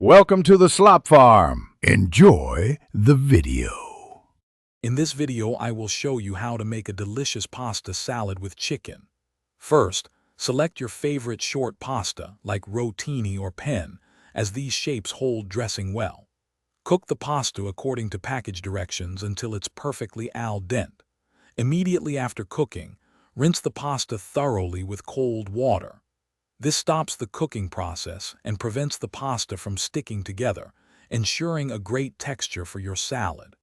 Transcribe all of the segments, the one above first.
Welcome to the Slop Farm. Enjoy the video. In this video, I will show you how to make a delicious pasta salad with chicken. First, select your favorite short pasta, like rotini or penne, as these shapes hold dressing well. Cook the pasta according to package directions until it's perfectly al dente. Immediately after cooking, rinse the pasta thoroughly with cold water. This stops the cooking process and prevents the pasta from sticking together, ensuring a great texture for your salad.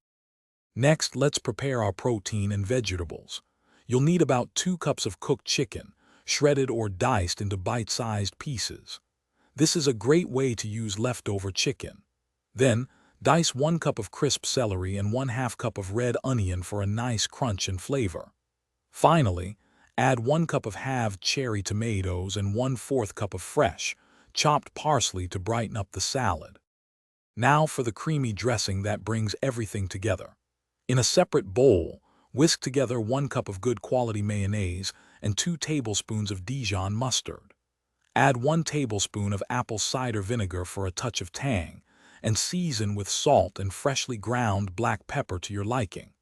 Next, let's prepare our protein and vegetables. You'll need about 2 cups of cooked chicken, shredded or diced into bite-sized pieces. This is a great way to use leftover chicken. Then, dice 1 cup of crisp celery and 1/2 cup of red onion for a nice crunch and flavor. Finally, add 1 cup of halved cherry tomatoes and 1/4 cup of fresh, chopped parsley to brighten up the salad. Now for the creamy dressing that brings everything together. In a separate bowl, whisk together 1 cup of good quality mayonnaise and 2 tablespoons of Dijon mustard. Add 1 tablespoon of apple cider vinegar for a touch of tang, and season with salt and freshly ground black pepper to your liking.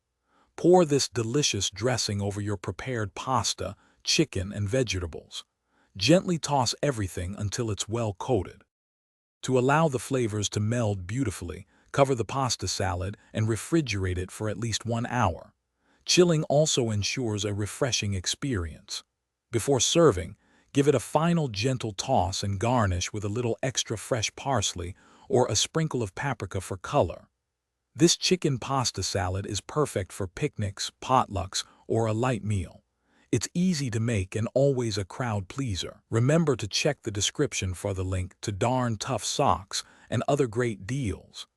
Pour this delicious dressing over your prepared pasta, chicken, and vegetables. Gently toss everything until it's well coated. To allow the flavors to meld beautifully, cover the pasta salad and refrigerate it for at least 1 hour. Chilling also ensures a refreshing experience. Before serving, give it a final gentle toss and garnish with a little extra fresh parsley or a sprinkle of paprika for color. This chicken pasta salad is perfect for picnics, potlucks, or a light meal. It's easy to make and always a crowd pleaser. Remember to check the description for the link to Darn Tough Socks and other great deals.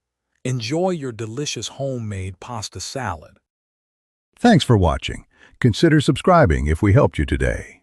Enjoy your delicious homemade pasta salad. Thanks for watching. Consider subscribing if we helped you today.